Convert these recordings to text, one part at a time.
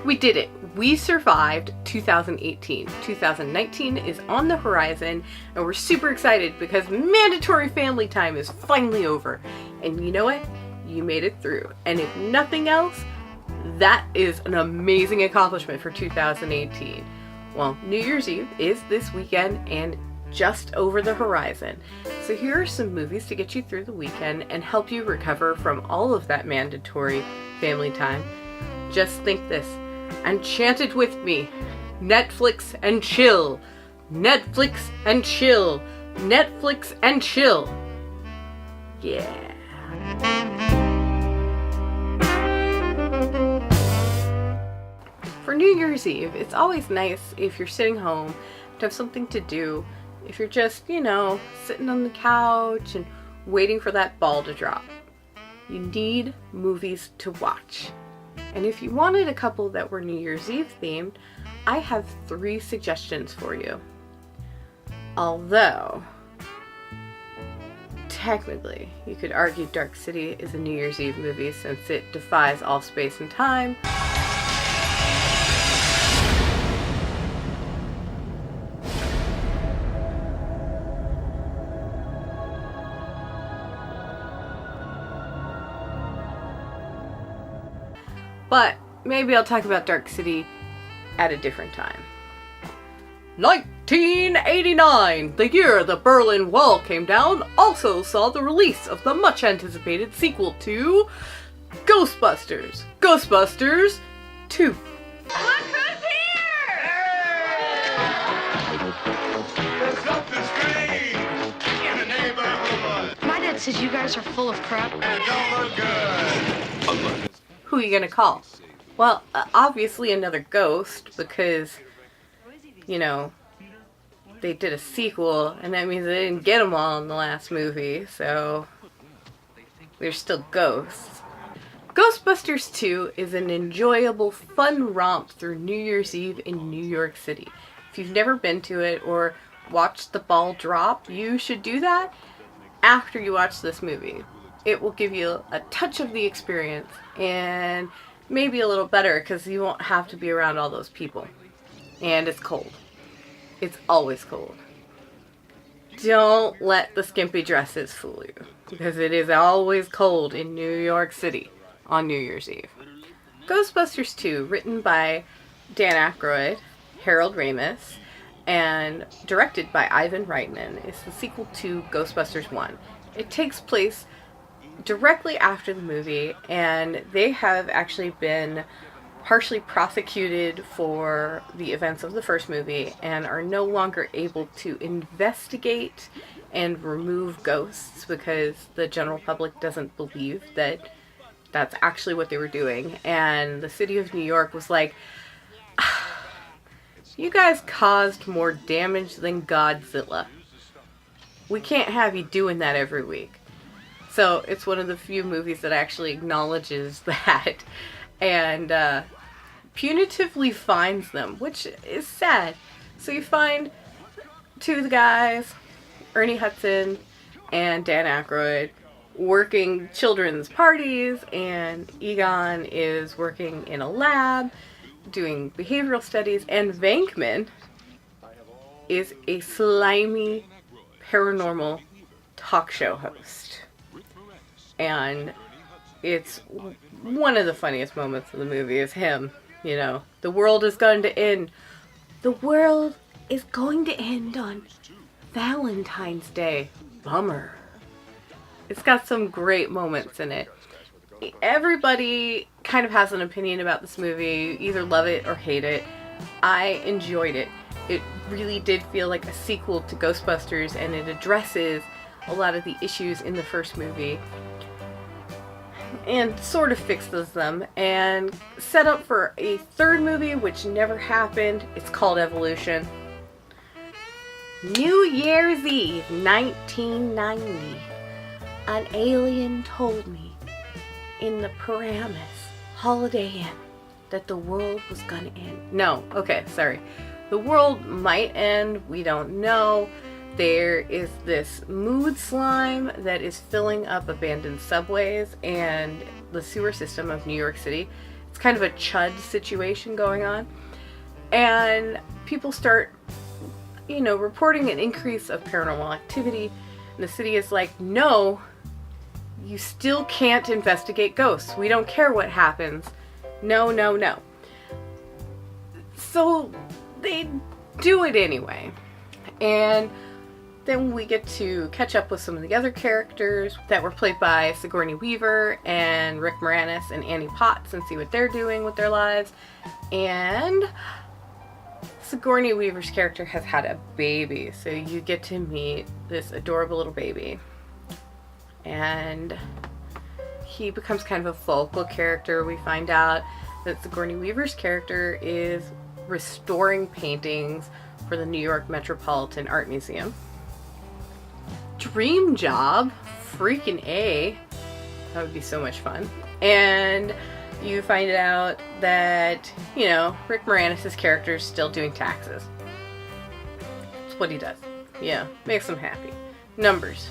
We did it. We survived 2018. 2019 is on the horizon, and we're super excited because mandatory family time is finally over. And you know what? You made it through. And if nothing else, that is an amazing accomplishment for 2018. Well, New Year's Eve is this weekend and just over the horizon. So here are some movies to get you through the weekend and help you recover from all of that mandatory family time. Just think this, and chant it with me. Netflix and chill. Netflix and chill. Netflix and chill. Yeah. For New Year's Eve, it's always nice if you're sitting home to have something to do. If you're just, sitting on the couch and waiting for that ball to drop. You need movies to watch. And if you wanted a couple that were New Year's Eve themed, I have 3 suggestions for you. Although, technically, you could argue Dark City is a New Year's Eve movie since it defies all space and time. But maybe I'll talk about Dark City at a different time. 1989, the year the Berlin Wall came down, also saw the release of the much anticipated sequel to Ghostbusters. Ghostbusters 2. Look who's here! There's something strange in the neighborhood. My dad says you guys are full of crap. And it don't look good. Who are you gonna call? Well, obviously another ghost, because, they did a sequel, and that means they didn't get them all in the last movie, so they're still ghosts. Ghostbusters 2 is an enjoyable, fun romp through New Year's Eve in New York City. If you've never been to it or watched the ball drop, you should do that after you watch this movie. It will give you a touch of the experience, and maybe a little better because you won't have to be around all those people. And it's cold. It's always cold. Don't let the skimpy dresses fool you, because it is always cold in New York City on New Year's Eve. Ghostbusters 2, written by Dan Aykroyd, Harold Ramis, and directed by Ivan Reitman, is the sequel to Ghostbusters 1. It takes place directly after the movie, and they have actually been partially prosecuted for the events of the first movie and are no longer able to investigate and remove ghosts because the general public doesn't believe that that's actually what they were doing. And the city of New York was like, you guys caused more damage than Godzilla. We can't have you doing that every week. So it's one of the few movies that actually acknowledges that and punitively fines them, which is sad. So you find 2 of the guys, Ernie Hudson and Dan Aykroyd, working children's parties, and Egon is working in a lab doing behavioral studies, and Venkman is a slimy paranormal talk show host. And it's one of the funniest moments of the movie is him, the world is going to end. The world is going to end on Valentine's Day. Bummer. It's got some great moments in it. Everybody kind of has an opinion about this movie. You either love it or hate it. I enjoyed it. It really did feel like a sequel to Ghostbusters, and it addresses a lot of the issues in the first movie and sort of fixes them and set up for a third movie which never happened. It's called Evolution. New Year's Eve 1990. An alien told me in the Paramus Holiday Inn that the world was gonna end. No, okay, sorry. The world might end, we don't know. There is this mood slime that is filling up abandoned subways and the sewer system of New York City, It's kind of a chud situation going on. And people start, reporting an increase of paranormal activity. And the city is like, no, you still can't investigate ghosts. We don't care what happens. No, no, no. So they do it anyway. And then we get to catch up with some of the other characters that were played by Sigourney Weaver and Rick Moranis and Annie Potts and see what they're doing with their lives. And Sigourney Weaver's character has had a baby, so you get to meet this adorable little baby. And he becomes kind of a focal character. We find out that Sigourney Weaver's character is restoring paintings for the New York Metropolitan Art Museum. Dream job, freaking A. That would be so much fun. And you find out that, Rick Moranis' character is still doing taxes. That's what he does. Yeah, makes him happy. Numbers.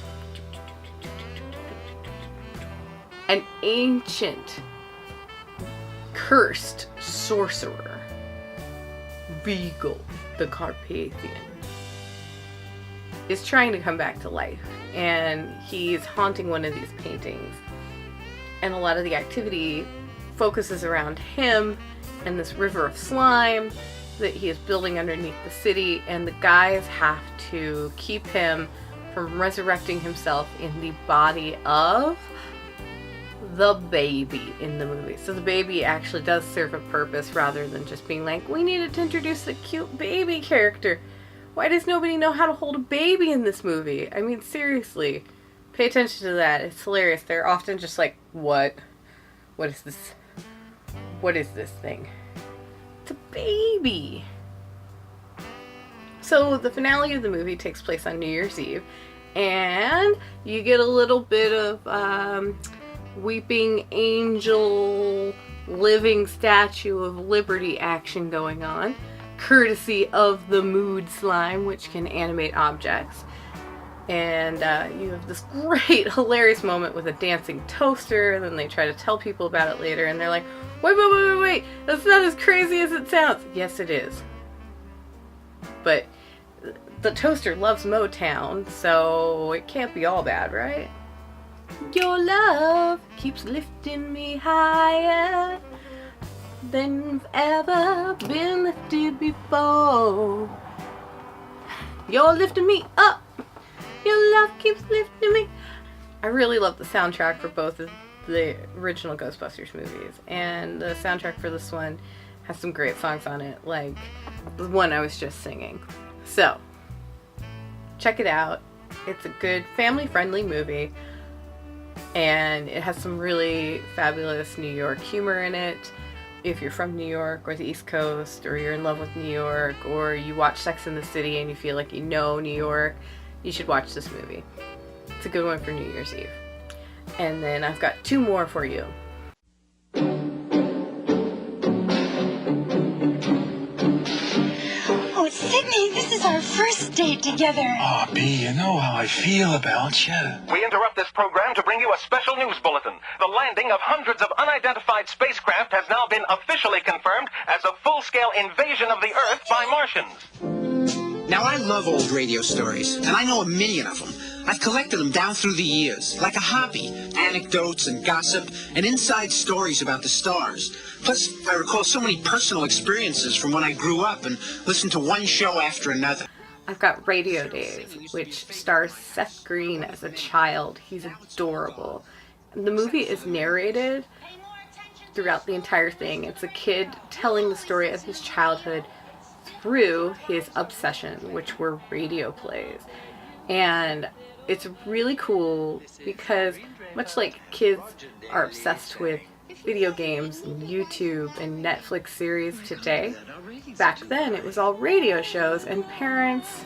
An ancient, cursed sorcerer, Beagle the Carpathian, is trying to come back to life, and he's haunting one of these paintings, and a lot of the activity focuses around him and this river of slime that he is building underneath the city, and the guys have to keep him from resurrecting himself in the body of the baby in the movie. So the baby actually does serve a purpose rather than just being like, we needed to introduce the cute baby character. Why does nobody know how to hold a baby in this movie? I mean, seriously, pay attention to that. It's hilarious. They're often just like, what? What is this? What is this thing? It's a baby. So the finale of the movie takes place on New Year's Eve, and you get a little bit of weeping angel, living Statue of Liberty action going on, courtesy of the mood slime, which can animate objects. And you have this great, hilarious moment with a dancing toaster, and then they try to tell people about it later, and they're like, wait, that's not as crazy as it sounds. Yes, it is. But the toaster loves Motown, so it can't be all bad, right? Your love keeps lifting me higher than you've ever been lifted before. You're lifting me up. Your love keeps lifting me. I really love the soundtrack for both of the original Ghostbusters movies, and the soundtrack for this one has some great songs on it, like the one I was just singing. So, check it out. It's a good family-friendly movie, and it has some really fabulous New York humor in it. If you're from New York or the East Coast, or you're in love with New York, or you watch Sex and the City and you feel like you know New York, you should watch this movie. It's a good one for New Year's Eve. And then I've got two more for you. Oh, Sydney, this is our first date together. Oh, B, you know how I feel about you. We interrupt this program to bring you a special news bulletin. The landing of hundreds of unidentified spacecraft has now been officially confirmed as a full-scale invasion of the Earth by Martians. Now, I love old radio stories, and I know a million of them. I've collected them down through the years, like a hobby. Anecdotes and gossip and inside stories about the stars. Plus, I recall so many personal experiences from when I grew up and listened to one show after another. I've got Radio Days, which stars Seth Green as a child. He's adorable. The movie is narrated throughout the entire thing. It's a kid telling the story of his childhood through his obsession, which were radio plays. And it's really cool because much like kids are obsessed with video games and YouTube and Netflix series today, back then it was all radio shows, and parents,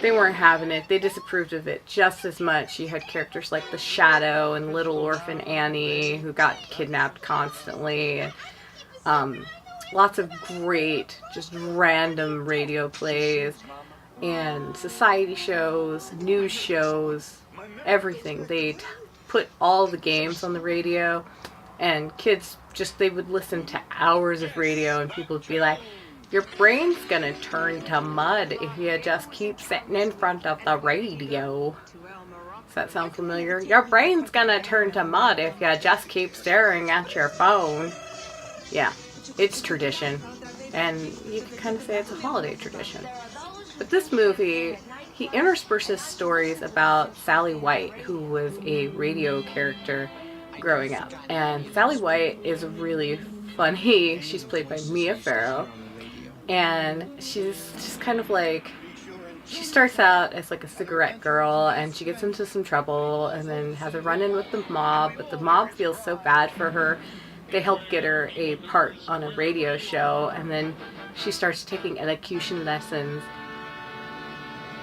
they weren't having it. They disapproved of it just as much. You had characters like the Shadow and Little Orphan Annie who got kidnapped constantly. Lots of great, just random radio plays and society shows, news shows, everything. They put all the games on the radio. And kids just, they would listen to hours of radio and people would be like, your brain's gonna turn to mud if you just keep sitting in front of the radio. Does that sound familiar? Your brain's gonna turn to mud if you just keep staring at your phone. Yeah, it's tradition. And you can kind of say it's a holiday tradition. But this movie, he intersperses stories about Sally White, who was a radio character growing up. And Sally White is really funny. She's played by Mia Farrow. And she's just kind of like, she starts out as like a cigarette girl and she gets into some trouble and then has a run-in with the mob, but the mob feels so bad for her, they help get her a part on a radio show, and then she starts taking elocution lessons.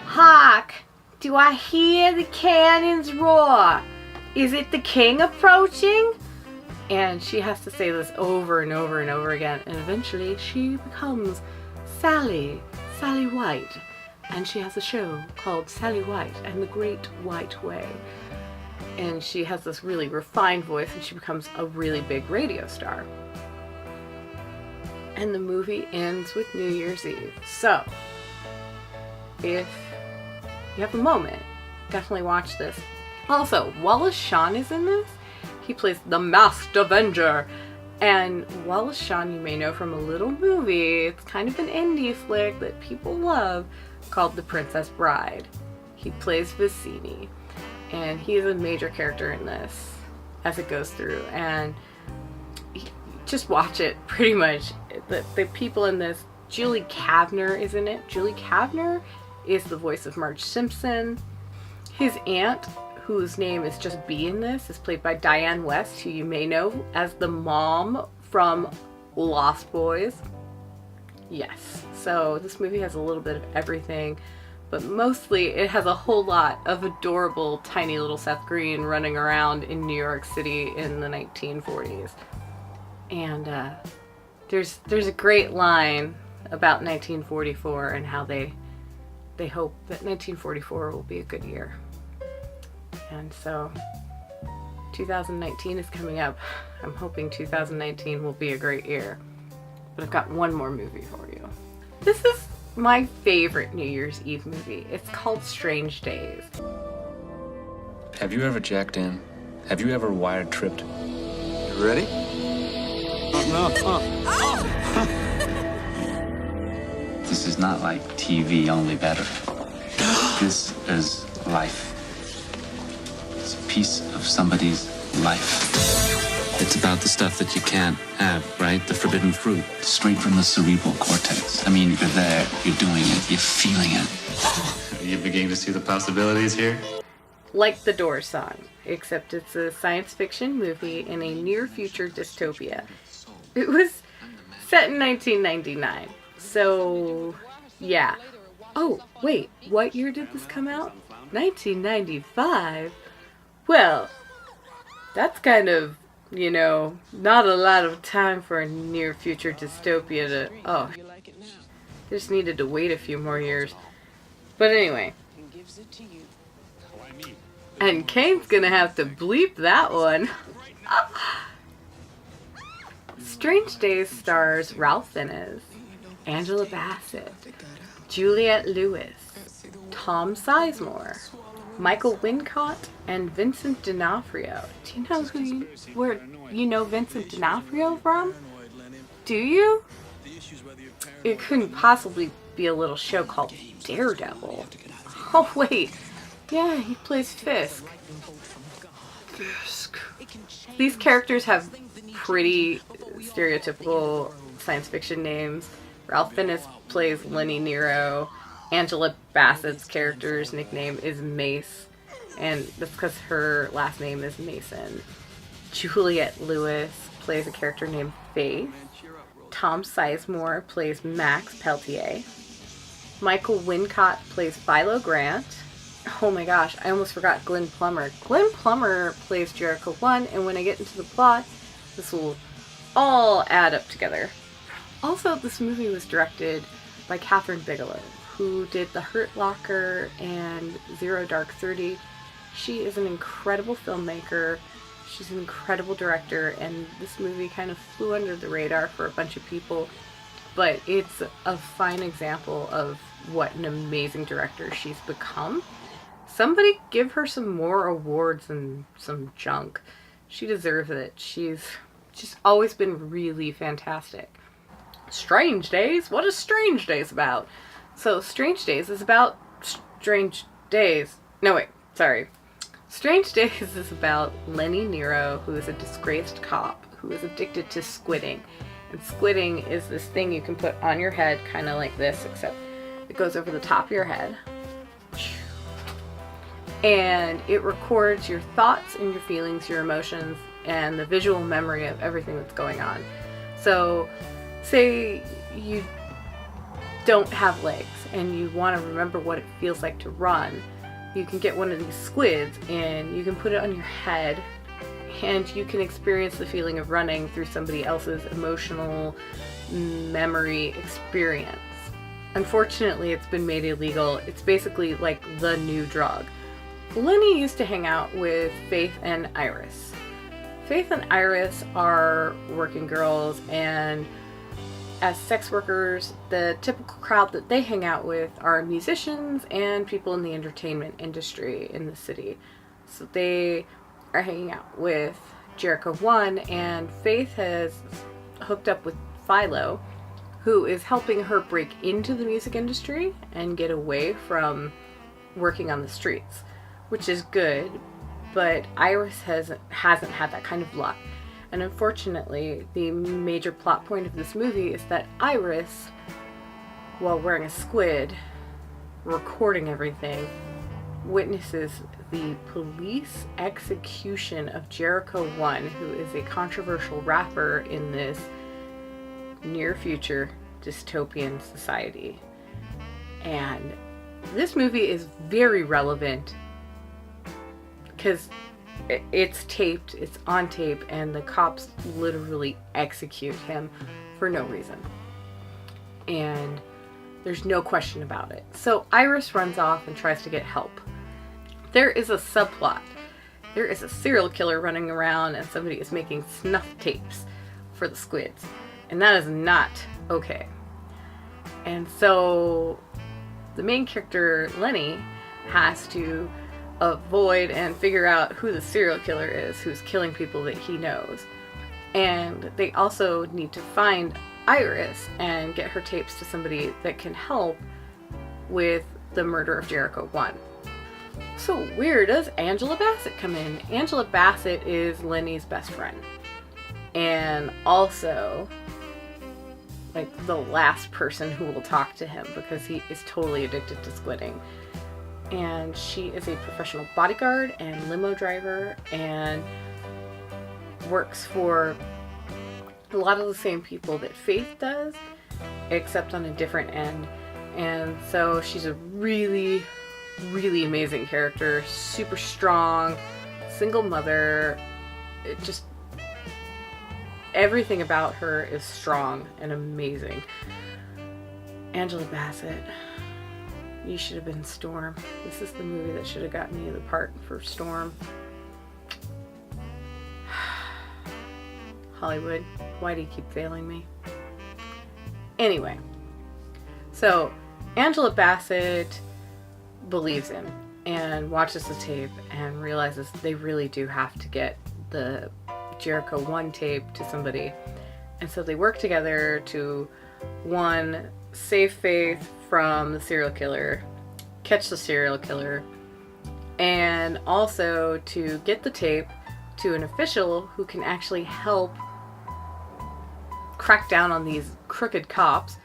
Hark! Do I hear the cannons roar? Is it the king approaching? And she has to say this over and over and over again. And eventually she becomes Sally White. And she has a show called Sally White and the Great White Way. And she has this really refined voice and she becomes a really big radio star. And the movie ends with New Year's Eve. So, if you have a moment, definitely watch this. Also, Wallace Shawn is in this. He plays the Masked Avenger. And Wallace Shawn you may know from a little movie. It's kind of an indie flick that people love called The Princess Bride. He plays Vicini. And he is a major character in this as it goes through. And just watch it, pretty much. The people in this, Julie Kavner is in it. Julie Kavner is the voice of Marge Simpson. His aunt, whose name is just B in this, is played by Diane West, who you may know as the mom from Lost Boys. Yes, so this movie has a little bit of everything, but mostly it has a whole lot of adorable tiny little Seth Green running around in New York City in the 1940s. And there's a great line about 1944 and how they hope that 1944 will be a good year. And so 2019 is coming up. I'm hoping 2019 will be a great year. But I've got one more movie for you. This is my favorite New Year's Eve movie. It's called Strange Days. Have you ever jacked in? Have you ever wired tripped? You ready? This is not like TV, only better. This is life. It's a piece of somebody's life. It's about the stuff that you can't have, right? The forbidden fruit. Straight from the cerebral cortex. I mean, you're there, you're doing it, you're feeling it. Are you beginning to see the possibilities here? Like the Doors song, except it's a science fiction movie in a near future dystopia. It was set in 1999. So, yeah. Oh, wait, what year did this come out? 1995? Well, that's kind of, not a lot of time for a near future dystopia to, just needed to wait a few more years. But anyway. And Kane's gonna have to bleep that one. Strange Days stars Ralph Fiennes, Angela Bassett, Juliette Lewis, Tom Sizemore, Michael Wincott, and Vincent D'Onofrio. Do you know where you know Vincent D'Onofrio from? Do you? It couldn't possibly be a little show called Daredevil. Oh wait, yeah, he plays Fisk. These characters have pretty stereotypical science fiction names. Ralph Fiennes plays Lenny Nero. Angela Bassett's character's nickname is Mace, and that's because her last name is Mason. Juliette Lewis plays a character named Faith. Tom Sizemore plays Max Peltier. Michael Wincott plays Philo Grant. Oh my gosh, I almost forgot Glenn Plummer. Glenn Plummer plays Jericho 1, and when I get into the plot, this will all add up together. Also, this movie was directed by Catherine Bigelow, who did The Hurt Locker and Zero Dark 30. She is an incredible filmmaker. She's an incredible director, and this movie kind of flew under the radar for a bunch of people, but it's a fine example of what an amazing director she's become. Somebody give her some more awards and some junk. She deserves it. She's just always been really fantastic. Strange Days? What is Strange Days about? So Strange Days is about strange days. No, wait, sorry. Strange Days is about Lenny Nero, who is a disgraced cop who is addicted to squidding. And squidding is this thing you can put on your head, kind of like this, except it goes over the top of your head. And it records your thoughts and your feelings, your emotions, and the visual memory of everything that's going on. So, say you don't have legs and you want to remember what it feels like to run, you can get one of these squids and you can put it on your head, and you can experience the feeling of running through somebody else's emotional memory experience. Unfortunately, it's been made illegal. It's basically like the new drug. Lenny used to hang out with Faith and Iris. Faith and Iris are working girls, and as sex workers, the typical crowd that they hang out with are musicians and people in the entertainment industry in the city. So they are hanging out with Jericho 1, and Faith has hooked up with Philo, who is helping her break into the music industry and get away from working on the streets, which is good, but Iris hasn't had that kind of luck. And unfortunately, the major plot point of this movie is that Iris, while wearing a squid, recording everything, witnesses the police execution of Jericho 1, who is a controversial rapper in this near future dystopian society. And this movie is very relevant because it's taped, it's on tape, and the cops literally execute him for no reason. And there's no question about it. So Iris runs off and tries to get help. There is a subplot. There is a serial killer running around, and somebody is making snuff tapes for the squids. And that is not okay. And so the main character, Lenny, has to avoid and figure out who the serial killer is who's killing people that he knows. And they also need to find Iris and get her tapes to somebody that can help with the murder of Jericho 1. So where does Angela Bassett come in? Angela Bassett is Lenny's best friend. And also, like, the last person who will talk to him because he is totally addicted to squidding. And she is a professional bodyguard and limo driver and works for a lot of the same people that Faith does, except on a different end. And so she's a really, really amazing character, super strong, single mother. It just, everything about her is strong and amazing. Angela Bassett, you should have been Storm. This is the movie that should have gotten you the part for Storm. Hollywood, why do you keep failing me? Anyway, so Angela Bassett believes him and watches the tape and realizes they really do have to get the Jericho 1 tape to somebody. And so they work together to, one, save Faith from the serial killer, catch the serial killer, and also to get the tape to an official who can actually help crack down on these crooked cops.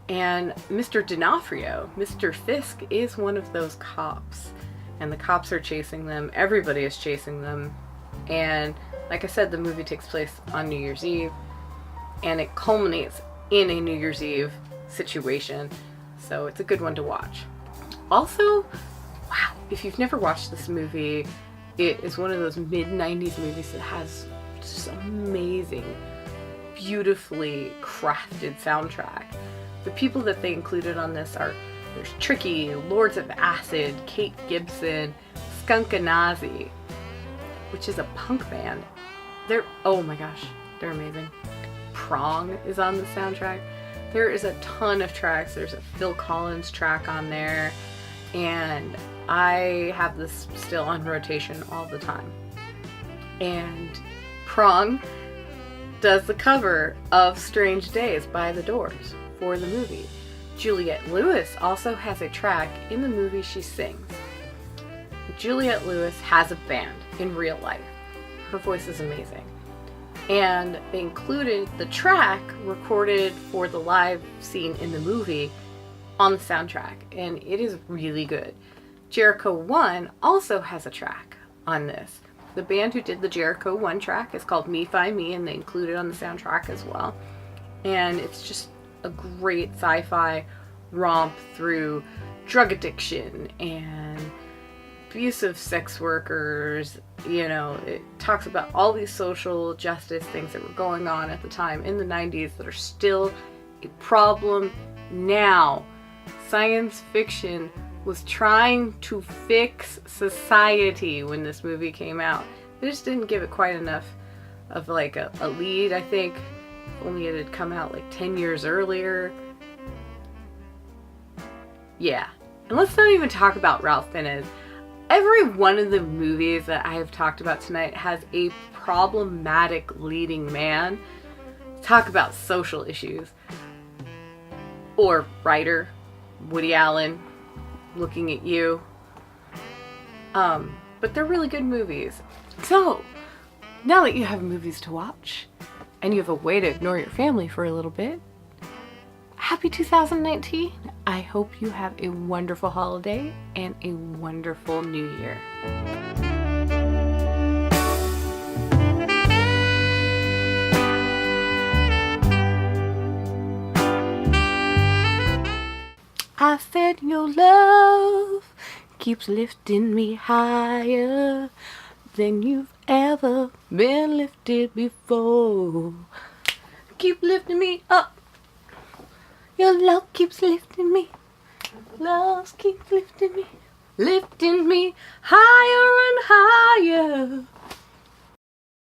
And Mr. D'Onofrio, Mr. Fisk, is one of those cops. And the cops are chasing them. Everybody is chasing them. And like I said, the movie takes place on New Year's Eve. And it culminates in a New Year's Eve situation. So it's a good one to watch. Also, wow, if you've never watched this movie, it is one of those mid-90s movies that has just amazing, beautifully crafted soundtrack. The people that they included on this are, there's Tricky, Lords of Acid, Kate Gibson, Skunkanazi. which is a punk band. Oh my gosh, they're amazing. Prong is on the soundtrack. There is a ton of tracks. There's a Phil Collins track on there, and I have this still on rotation all the time. And Prong does the cover of Strange Days by The Doors for the movie. Juliette Lewis also has a track in the movie she sings. Juliette Lewis has a band in real life. Her voice is amazing. And they included the track recorded for the live scene in the movie on the soundtrack, and it is really good. Jericho 1 also has a track on this. The band who did the Jericho 1 track is called Me Fi Me, and they include it on the soundtrack as well. And it's just a great sci-fi romp through drug addiction and abusive sex workers. You know, it talks about all these social justice things that were going on at the time in the 90s that are still a problem now. Science fiction was trying to fix society when this movie came out. They just didn't give it quite enough of like a lead, I think. Only it had come out like 10 years earlier. Yeah. And let's not even talk about Ralph Fiennes. Every one of the movies that I have talked about tonight has a problematic leading man. Talk about social issues. Or writer, Woody Allen, looking at you. But they're really good movies. So, now that you have movies to watch, and you have a way to ignore your family for a little bit, happy 2019. I hope you have a wonderful holiday and a wonderful new year. I said your love keeps lifting me higher than you've ever been lifted before. Keep lifting me up. Your love keeps lifting me. Love keeps lifting me. Lifting me higher and higher.